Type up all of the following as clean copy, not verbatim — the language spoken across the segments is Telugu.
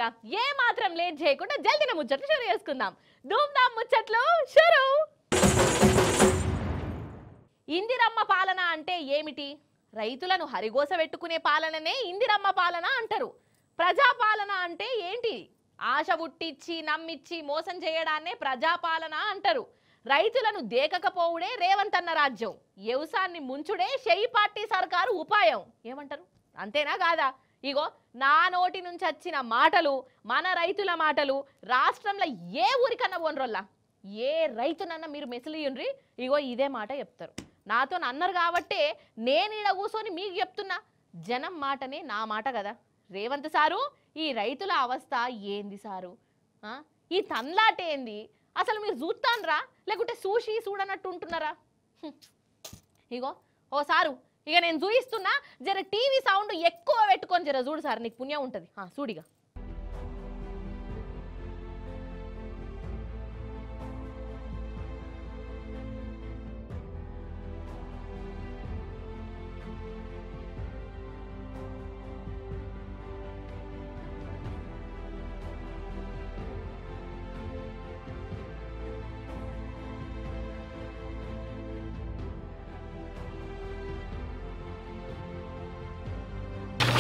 ఇక ఏ మాత్రం లేట్ చేయకుండా జల్దిన ముచ్చట్లు షురు చేసుకుందాం. ధూమ్ ధామ్ ముచ్చట్లు షురు. ఇందిరమ్మ పాలన అంటే ఏమిటి? రైతులను హరిగోస పెట్టుకునే పాలననే ఇందిరమ్మ పాలన అంటారు. ప్రజాపాలన అంటే ఏంటి? ఆశ పుట్టించి నమ్మిచ్చి మోసం చేయడాన్నే ప్రజాపాలన అంటారు. రైతులను దేకకపోవుడే రేవంత్ అన్న రాజ్యం, వ్యవసాయాన్ని ముంచుడే షెయి పార్టీ సర్కారు ఉపాయం. ఏమంటారు? అంతేనా కాదా? ఇగో నా నోటి నుంచి వచ్చిన మాటలు, మన రైతుల మాటలు, రాష్ట్రంలో ఏ ఊరికన్నా పోనరోల్లా, ఏ రైతునన్నా మీరు మెసిలియుండ్రి ఇగో ఇదే మాట చెప్తారు. నాతో అన్నారు కాబట్టే నేను ఈడ కూర్చొని మీకు చెప్తున్నా. జనం మాటనే నా మాట కదా. రేవంత్ సారు, ఈ రైతుల అవస్థ ఏంది సారు? ఈ తన్లాట ఏంది? అసలు మీరు చూస్తాన్రా లేకుంటే చూసి చూడనట్టు ఉంటున్నారా? ఇగో ఓ సారు, ఇక నేను చూయిస్తున్నా, జర టీవీ సౌండ్ ఎక్కువ పెట్టుకొని జర చూడు సార్, నీకు పుణ్యం ఉంటుంది. చూడిగా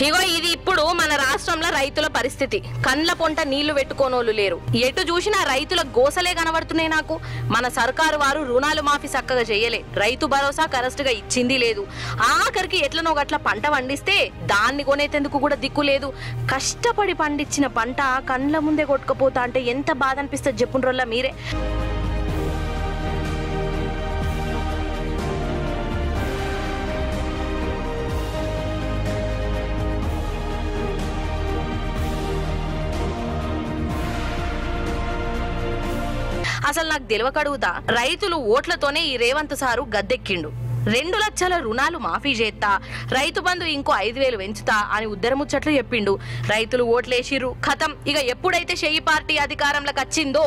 ఇగో ఇది ఇప్పుడు మన రాష్ట్రంలో రైతుల పరిస్థితి. కండ్ల పొంట నీళ్లు పెట్టుకోనోళ్ళు లేరు. ఎటు చూసినా రైతుల గోసలే కనబడుతున్నాయి నాకు. మన సర్కారు వారు రుణాలు మాఫీ చక్కగా చేయలే, రైతు భరోసా కరెక్ట్ గా ఇచ్చింది లేదు. ఆఖరికి ఎట్లనో గట్ల పంట పండిస్తే దాన్ని కొనేందుకు కూడా దిక్కు లేదు. కష్టపడి పండించిన పంట కండ్ల ముందే కొట్టుకుపోతా అంటే ఎంత బాధ అనిపిస్తుంది చెప్పుండ్రోల్లా మీరే. అసలు నాకు తెలియకడుగుతా, రైతులు ఓట్లతోనే ఈ రేవంత్ సారు గద్దెక్కిండు. 2 లక్షల రుణాలు మాఫీ చేస్తా, రైతు బంధు ఇంకో 5,000 పెంచుతా అని ఉద్దరముచ్చట్లు చెప్పిండు. రైతులు ఓట్లేసిర్రు, ఖతం. ఇక ఎప్పుడైతే షెయి పార్టీ అధికారంలోకి వచ్చిందో,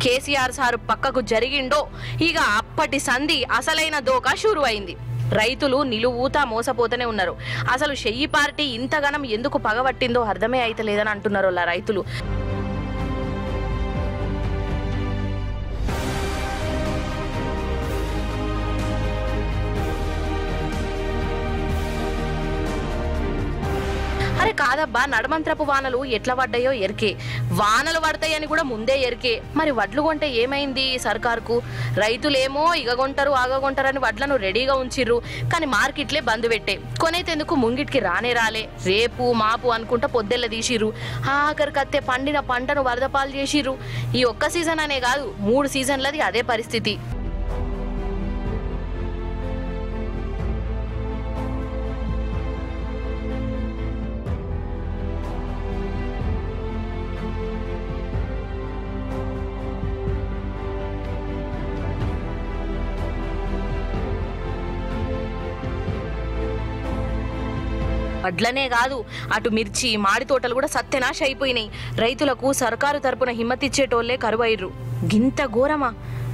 కేసీఆర్ సారు పక్కకు జరిగిండో, ఇక అప్పటి సంధి అసలైన దోకా షురు అయింది. రైతులు నిలువూతా మోసపోతూనే ఉన్నారు. అసలు షెయి పార్టీ ఇంతగానం ఎందుకు పగబట్టిందో అర్థమే అయితలేదని అంటున్నారు అలా రైతులు. అరే కాదబ్బా, నడమంత్రపు వానలు ఎట్లా పడ్డాయో ఎరికే, వానలు పడతాయని కూడా ముందే ఎరికే. మరి వడ్లు కొంటే ఏమైంది సర్కార్కు? రైతులేమో ఇగగొంటారు ఆగగొంటారని వడ్లను రెడీగా ఉంచిర్రు, కానీ మార్కెట్లే బంద్ పెట్టే. కొనేందుకు ముంగిటికి రాలే. రేపు మాపు అనుకుంటా పొద్దెల్ల తీసిర్రు. ఆఖరికత్తే పండిన పంటను వరదపాలు చేసిర్రు. ఈ ఒక్క సీజన్ అనే కాదు, 3 సీజన్లది అదే పరిస్థితి. వడ్లనే కాదు, అటు మిర్చి మాడి తోటలు కూడా సత్యనాశ అయిపోయినాయి. రైతులకు సర్కారు తరపున హిమ్మతిచ్చేటోళ్లే కరువైర్రు. గింత ఘోరమా,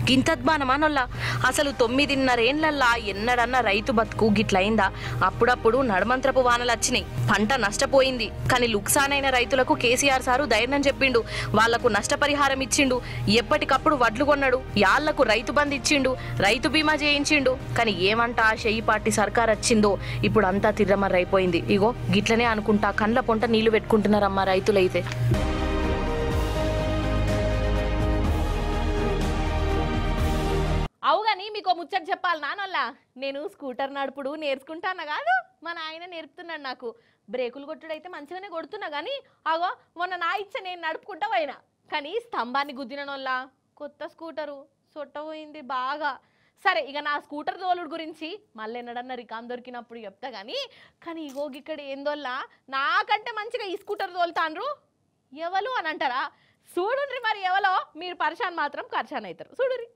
గింతద్మానమానొల్లా? అసలు 9.5 ఏళ్లల్లా ఎన్నడన్నా రైతు బతుకు గిట్లయిందా? అప్పుడప్పుడు నడమంత్రపు వానలు వచ్చినాయి, పంట నష్టపోయింది. కానీ లుక్సానైన రైతులకు కేసీఆర్ సారు ధైర్యం చెప్పిండు, వాళ్లకు నష్టపరిహారం ఇచ్చిండు, ఎప్పటికప్పుడు వడ్లు కొన్నాడు, యాళ్లకు రైతు బంధు ఇచ్చిండు, రైతు బీమా చేయించిండు. కానీ ఏమంటా షెయి పార్టీ సర్కార్ వచ్చిందో ఇప్పుడు అంతా తిర్రమర్రైపోయింది. ఇగో గిట్లనే అనుకుంటా కండ్ల పొంట నీళ్లు పెట్టుకుంటున్నారమ్మా రైతులైతే. అవుగాని మీకు ముచ్చట చెప్పాలి నానోళ్ళ, నేను స్కూటర్ నడుపుడు నేర్చుకుంటానా కాదు, మా నాయన నేర్పుతున్నాడు నాకు. బ్రేకులు కొట్టుడైతే మంచిగానే కొడుతున్నా కానీ అగో మొన్న నా ఇచ్చ నేను నడుపుకుంటా పోయినా, కానీ స్తంభాన్ని గుద్దినోళ్ళ కొత్త స్కూటరు సొట్టపోయింది బాగా. సరే ఇక నా స్కూటర్ తోలుడు గురించి మళ్ళీ ఎన్నడన్నా రికామ్ దొరికినప్పుడు చెప్తా కానీ ఇగో ఇక్కడ ఏందోల్లా నాకంటే మంచిగా ఈ స్కూటర్ తోలుతాన్రు ఎవరు అని అంటారా? చూడుర్రి మరి ఎవరో, మీరు పరిశాన్ మాత్రం ఖర్చాన్ అవుతారు. చూడుర్రి,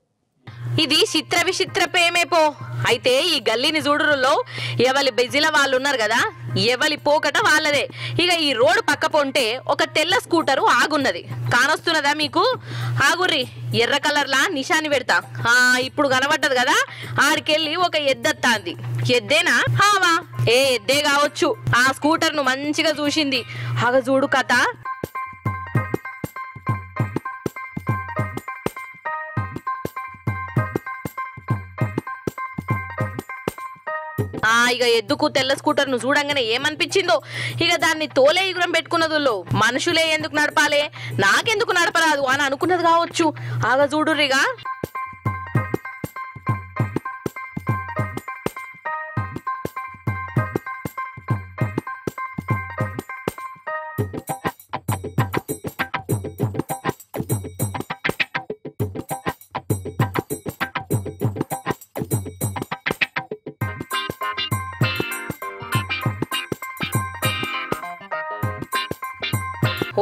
ఇది చిత్ర విచిత్ర ప్రేమే పో. అయితే ఈ గల్లీని చూడురులో ఎవరి బిజిల వాళ్ళు ఉన్నారు కదా, ఎవరి పోకట వాళ్ళదే. ఇక ఈ రోడ్డు పక్క పొంటే ఒక తెల్ల స్కూటరు ఆగున్నది, కానొస్తున్నదా మీకు? ఆగుర్రి, ఎర్ర కలర్లా నిషాని పెడతా. ఇప్పుడు కనబడ్డది కదా, ఆడికెళ్ళి ఒక ఎద్దత్తాంది. ఎద్దేనా? హావా, ఎద్దే కావచ్చు. ఆ స్కూటర్ ను మంచిగా చూసింది. ఆగ చూడు కథ. ఇక ఎద్దుకు తెల్ల స్కూటర్ ను చూడంగానే ఏమనిపించిందో, ఇక దాన్ని తోలే ఎగురం పెట్టుకున్నదుల్లో మనుషులే ఎందుకు నడపాలే, నాకెందుకు నడపరాదు అని అనుకున్నది కావచ్చు. ఆగ చూడుర్రిగా.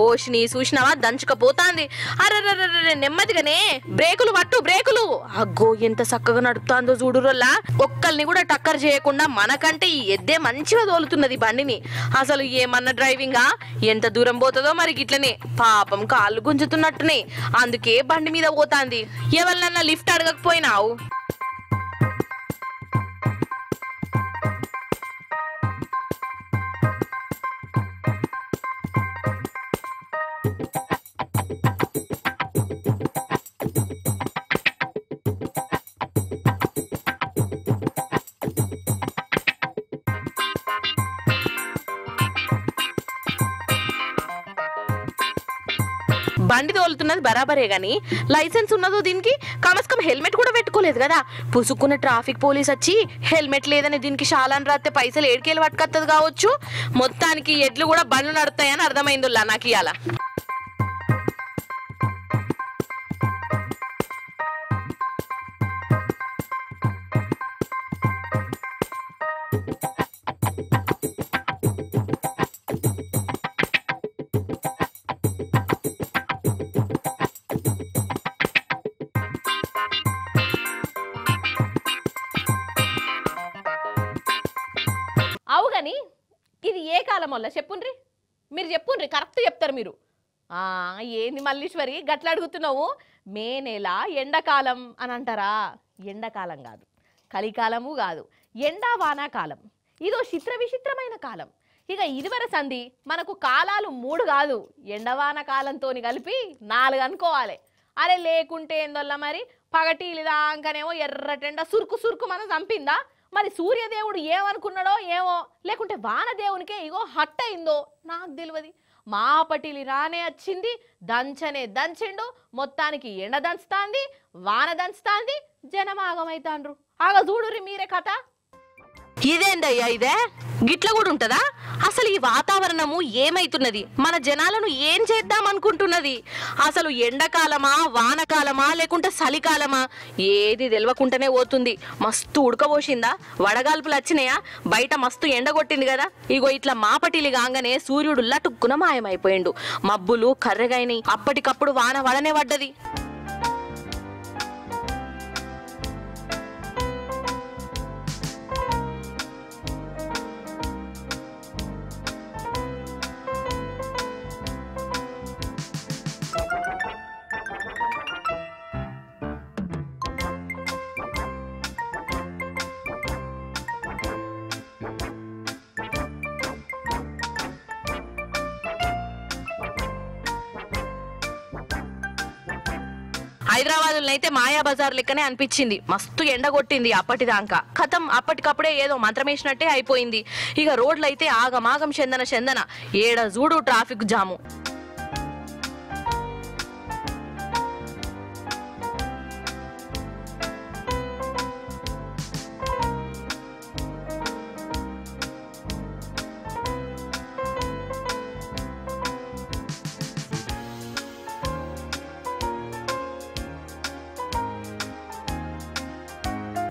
ఓష్ని చూసినావా దంచుకపోతాంది. అర్రర్రర్ర నెమ్మదిగానే బ్రేకులు పట్టు బ్రేకులు. అగ్గో ఎంత చక్కగా నడుపుతాందో చూడురోల్లా. ఒక్కల్ని కూడా టక్కర్ చేయకుండా మనకంటే ఈ ఎద్దే మంచిగా తోలుతున్నది బండిని. అసలు ఏమన్నా డ్రైవింగా, ఎంత దూరం పోతుందో మరి గిట్లనే. పాపం కాళ్ళు గుంజుతున్నట్టునే, అందుకే బండి మీద పోతాంది. ఎవరినన్నా లిఫ్ట్ అడగకపోయినావు? బండి తోలుతున్నది బరాబరే గాని లైసెన్స్ ఉన్నదో దీనికి? కమస్కం హెల్మెట్ కూడా పెట్టుకోలేదు కదా. పుసుక్కున్న ట్రాఫిక్ పోలీస్ వచ్చి హెల్మెట్ లేదని దీనికి షాలాన్ రాస్తే పైసలు ఏడుకేలు పట్టుకొత్తది కావచ్చు. మొత్తానికి ఎడ్లు కూడా బండ్లు నడుతాయని అర్థమైందిలా నాకు ఇయాల. అవుగని ఇది ఏ కాలం వల్ల చెప్పుండ్రి, మీరు చెప్పుండ్రి, కరెక్ట్ చెప్తారు మీరు. ఏంది మల్లీశ్వరి గట్ల అడుగుతున్నావు? మే నెల ఎండాకాలం అని అంటారా? ఎండాకాలం కాదు, కలికాలము కాదు, ఎండా వానాకాలం. ఇదో చిత్ర విచిత్రమైన కాలం. ఇక ఇదివర సంధి మనకు కాలాలు 3 కాదు, ఎండవాన కాలంతో కలిపి 4 అనుకోవాలి. అరే లేకుంటే ఏందోల్లా మరి పగటీలు దాకానేమో ఎర్రటెండ సురుకు సురుకు మనం చంపిందా? మరి సూర్యదేవుడు ఏమనుకున్నాడో ఏమో, లేకుంటే వానదేవునికే ఇగో హట్ అయిందో నాకు తెలియదు. మాపటిలి రానే వచ్చింది, దంచనే దంచిండు, మొత్తానికి ఎండ దంచుతాంది, వాన దంచుతాంది, జనమాగమైతాండ్రు. ఆగ చూడుర్రి మీరే కథ. ఇదేందయ్యా ఇదే? గిట్ల కూడా ఉంటదా? అసలు ఈ వాతావరణము ఏమైతున్నది? మన జనాలను ఏం చేద్దాం అనుకుంటున్నది? అసలు ఎండాకాలమా, వానకాలమా, లేకుంటే చలికాలమా? ఏది తెలియకుండానే పోతుంది. మస్తు ఉడకబోసిందా? వడగాల్పులు వచ్చినాయా? బయట మస్తు ఎండగొట్టింది కదా. ఇగో ఇట్లా మాపటిలి కాగానే సూర్యుడు లటుక్కున మాయమైపోయిండు. మబ్బులు కర్రెగైనాయి. అప్పటికప్పుడు వాన వడనే పడ్డది. హైదరాబాద్లో అయితే మాయా బజార్ లెక్కనే అనిపించింది. మస్తు ఎండగొట్టింది అప్పటిదాకా. ఖతం అప్పటికప్పుడే ఏదో మంత్రమేసినట్టే అయిపోయింది. ఇక రోడ్లు అయితే ఆగమాగం చందన ఏడ చూడు ట్రాఫిక్ జాము.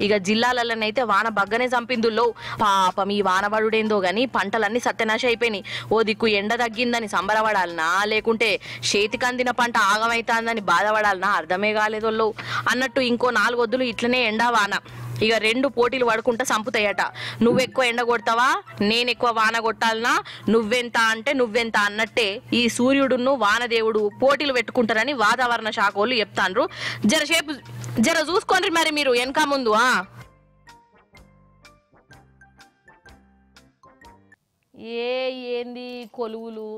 ఇక జిల్లాలలోనైతే వాన బగ్గనే చంపిందుల్లో. పాపం ఈ వానబడుడేందో గాని పంటలన్నీ సత్యనాశ అయిపోయినాయి. ఓ దిక్కు ఎండ తగ్గిందని సంబరపడాలనా, లేకుంటే చేతికందిన పంట ఆగమైతాందని బాధపడాలనా అర్థమే కాలేదోళ్ళు. అన్నట్టు ఇంకో 4 వద్దులు ఇట్లనే ఎండా వాన. ఇక 2 పోటీలు పడుకుంటా చంపుతాయట. నువ్వెక్కువ ఎండ కొడతావా, నేనెక్కువ వాన కొట్టాలనా, నువ్వెంత అంటే నువ్వెంత అన్నట్టే ఈ సూర్యుడును వానదేవుడు పోటీలు పెట్టుకుంటారని వాతావరణ శాఖ వాళ్ళు చెప్తాండ్రు. జర చూసుకోండి మరి మీరు వెనక ముందు. ఏంది కొలువులు,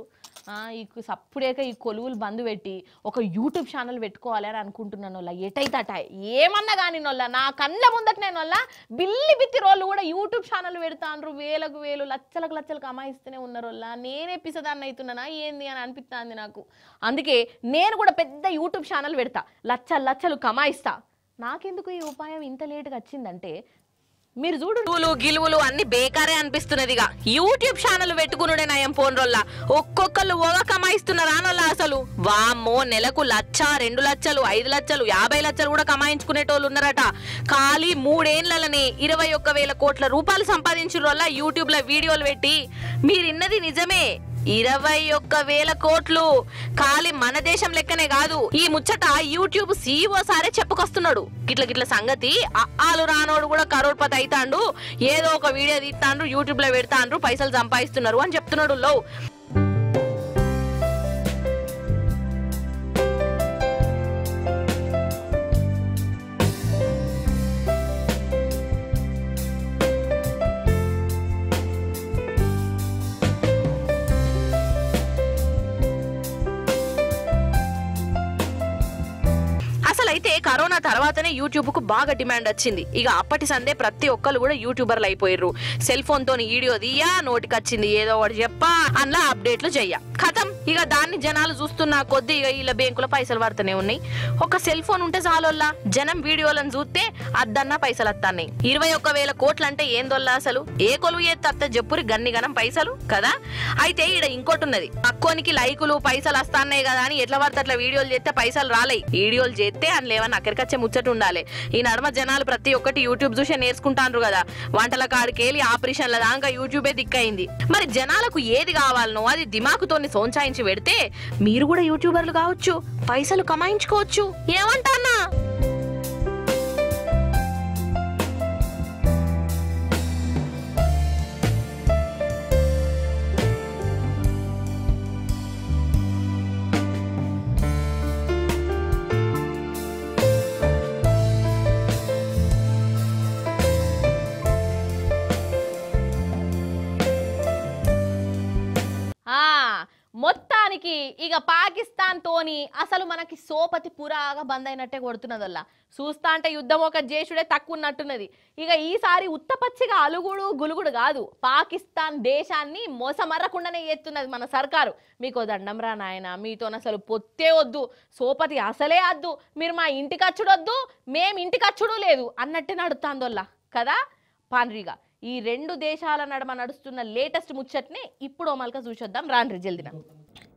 సప్పుడేక ఈ కొలువులు బంద్ పెట్టి ఒక యూట్యూబ్ ఛానల్ పెట్టుకోవాలి అని అనుకుంటున్నాను వాళ్ళ ఎటైతట ఏమన్నా కానీ నొల్ల నా కళ్ళ ముందట నేను వాళ్ళ బిల్లి బిత్తి రోళ్ళు కూడా యూట్యూబ్ ఛానల్ పెడతాండ్రు వేలకు వేలు లచ్చలకు లచ్చలు కమాయిస్తూనే ఉన్నారు వాళ్ళ నేనే పిసదాన్ని అవుతున్నానా ఏంది అని అనిపిస్తుంది నాకు అందుకే నేను కూడా పెద్ద యూట్యూబ్ ఛానల్ పెడతా లచ్చలు లచ్చలు కమాయిస్తా నాకెందుకు ఈ ఉపాయం ఇంత లేటుగా వచ్చిందంటే మీరు చూడు గిలువులు అన్ని బేకారే అనిపిస్తున్నదిగా యూట్యూబ్ ఛానల్ పెట్టుకునుడే నయం ఫోన్ రోల్ల ఒక్కొక్కళ్ళు ఓగా కమాయిస్తున్నారా అనోళ్ళ అసలు వామ్మో నెలకు 1,00,000 2 లక్షలు 5 లక్షలు 50 లక్షలు కూడా కమాయించుకునేటోళ్ళు ఉన్నారట ఖాళీ 3 ఏళ్లనే 21,000 కోట్ల రూపాయలు సంపాదించురోళ్ళ యూట్యూబ్ లో వీడియోలు పెట్టి మీరిన్నది నిజమే 21,000 కోట్లు ఖాళీ మన దేశం లెక్కనే కాదు ఈ ముచ్చట యూట్యూబ్ CEO సారే చెప్పుకొస్తున్నాడు గిట్ల సంగతి ఆలు రానోడు కూడా కరోడ్పతి అయితాండు ఏదో ఒక వీడియో తీస్తాండ్రు యూట్యూబ్ లో పెడతాండ్రు పైసలు సంపాదిస్తున్నారు అని చెప్తున్నాడు లో అయితే కరోనా తర్వాతనే యూట్యూబ్ కు బాగా డిమాండ్ వచ్చింది ఇక అప్పటి సందే ప్రతి ఒక్కరు కూడా యూట్యూబర్లు అయిపోయారు సెల్ ఫోన్ తోని వీడియో తీయా నోటికి వచ్చింది ఏదో ఒకటి చెప్పా అలా అప్డేట్లు చెయ్య ఖతం ఇక దాన్ని జనాలు చూస్తున్నా కొద్ది ఇక ఇలా బ్యాంకులో పైసలు పడుతూనే ఉన్నాయి ఒక సెల్ ఫోన్ ఉంటే చాలోల్లా జనం వీడియోలను చూస్తే అద్దన్నా పైసలు వస్తాయి 21,000 కోట్లు అంటే ఏందోల్లా అసలు ఏ కొలువు ఎత్తే చెప్పురి గన్ని గనం పైసలు కదా అయితే ఈడ ఇంకోటి ఉన్నది పక్కోనికి లైకులు పైసలు వస్తాన్నాయి కదా అని ఎట్లా పడితే అట్లా వీడియోలు చేస్తే పైసలు రాలే వీడియోలు చేస్తే లేవని అక్కడికచ్చే ముచ్చట ఉండాలి ఈ నడుమ జనాలు ప్రతి ఒక్కటి యూట్యూబ్ చూసే నేర్చుకుంటాండ్రు కదా వంటల కాడికెళ్ళి ఆపరేషన్ల దాకా యూట్యూబే దిక్కయింది మరి జనాలకు ఏది కావాలనో అది దిమాకుతోని సోంచాయించి పెడితే మీరు కూడా యూట్యూబర్లు కావచ్చు పైసలు కమాయించుకోవచ్చు ఏమంటానా మొత్తానికి ఇక పాకిస్తాన్ తోని అసలు మనకి సోపతి పురాగా బంద్ అయినట్టే కొడుతున్నదల్లా చూస్తా అంటే యుద్ధం ఒక జేషుడే తక్కువ ఉన్నట్టున్నది ఇక ఈసారి ఉత్తపచ్చిగా అలుగుడు గులుగుడు కాదు పాకిస్తాన్ దేశాన్ని మోసమర్రకుండానే ఎత్తున్నది మన సర్కారు మీకు దండం రా నాయన మీతో అసలు పొత్తే వద్దు సోపతి అసలే వద్దు మీరు మా ఇంటికి వచ్చుడొద్దు మేము ఇంటికి వచ్చుడు లేదు అన్నట్టే నడుతాందోల్లా కదా పాన్రిగా ఈ రెండు దేశాల నడుమ నడుస్తున్న లేటెస్ట్ ముచ్చట్ని ఇప్పుడు మల్క చూసొద్దాం రాండ్రి జల్దిన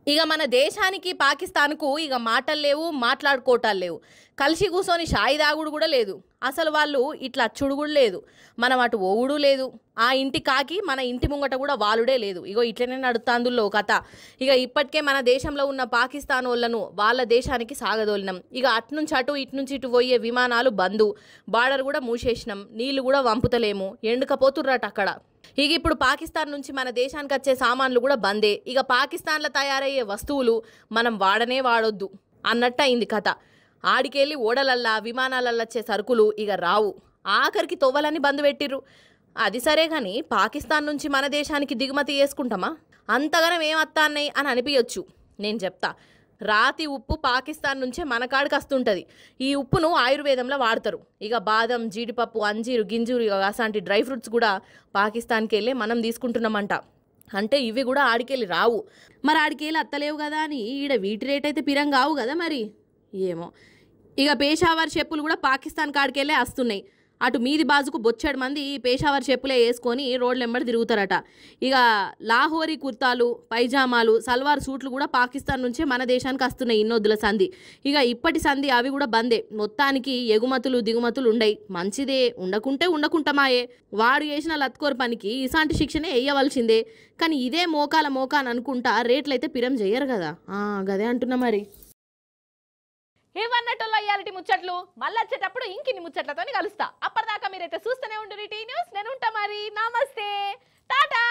ఇక మన దేశానికి పాకిస్తాన్కు ఇక మాటలు లేవు మాట్లాడుకోవటాలు లేవు కలిసి కూర్చొని షాయి దాగుడు కూడా లేదు అసలు వాళ్ళు ఇట్లా అచ్చుడు కూడా లేదు మనం అటు ఓవుడు లేదు ఆ ఇంటి కాకి మన ఇంటి ముంగట కూడా వాలుడే లేదు ఇగో ఇట్లనే నడుతాందుల్లో కథ ఇక ఇప్పటికే మన దేశంలో ఉన్న పాకిస్తాన్ వాళ్ళను వాళ్ళ దేశానికి సాగదోలినాం ఇక అట్నుంచి అటు ఇట్నుంచి ఇటు పోయే విమానాలు బందు బార్డర్ కూడా మూసేసినాం నీళ్లు కూడా వంపుతలేము ఎండుకపోతుర్రట అక్కడ ఇక ఇప్పుడు పాకిస్తాన్ నుంచి మన దేశానికి వచ్చే సామాన్లు కూడా బందే ఇక పాకిస్తాన్లో తయారయ్యే వస్తువులు మనం వాడనే వాడొద్దు అన్నట్టు అయింది కథ ఆడికెళ్ళి ఓడలల్లా విమానాలల్లో వచ్చే సరుకులు ఇక రావు ఆఖరికి తొవ్వలని బంద్ పెట్టిర్రు అది సరే కానీ పాకిస్తాన్ నుంచి మన దేశానికి దిగుమతి చేసుకుంటామా అంతగానం ఏమత్తాన్నాయి అని అనిపించచ్చు నేను చెప్తా రాతి ఉప్పు పాకిస్తాన్ నుంచే మన కాడికి వస్తుంటుంది ఈ ఉప్పును ఆయుర్వేదంలో వాడతారు ఇక బాదం జీడిపప్పు అంజీరు గింజూరు అలాంటి డ్రై ఫ్రూట్స్ కూడా పాకిస్తాన్కి వెళ్ళి మనం తీసుకుంటున్నామంట అంటే ఇవి కూడా ఆడికెళ్ళి రావు మరి ఆడికెళ్ళి అత్తలేవు కదా అని ఈడ వీటి రేట్ అయితే పిరం కావు కదా మరి ఏమో ఇక పేషావర్ చెప్పులు కూడా పాకిస్తాన్ కాడికెళ్ళే వస్తున్నాయి అటు మీది బాజుకు బొచ్చాడు మంది పేషావర్ చెప్పులే వేసుకొని రోడ్లు వెంబడి తిరుగుతారట ఇక లాహోరీ కుర్తాలు పైజామాలు సల్వార్ సూట్లు కూడా పాకిస్తాన్ నుంచే మన దేశానికి వస్తున్నాయి ఇన్నొద్దుల సంధి ఇక ఇప్పటి సంధి అవి కూడా బందే మొత్తానికి ఎగుమతులు దిగుమతులు ఉండయి మంచిదే ఉండకుంటే ఉండకుంటమాయే వాడు చేసిన లత్కోర్ పనికి ఇలాంటి శిక్షనే వేయవలసిందే కానీ ఇదే మోకాన అనుకుంటా రేట్లయితే పిరం చెయ్యరు కదా గదే అంటున్నా మరి ఏమన్నట్టులో రియాలిటీ ముచ్చట్లు మళ్ళీ వచ్చేటప్పుడు ఇంకిన్ని ముచ్చట్లతో కలుస్తా అప్పటిదాకా మీరైతే చూస్తూనే ఉండు టీ న్యూస్ నేను ఉంటా మరి నమస్తే టాటా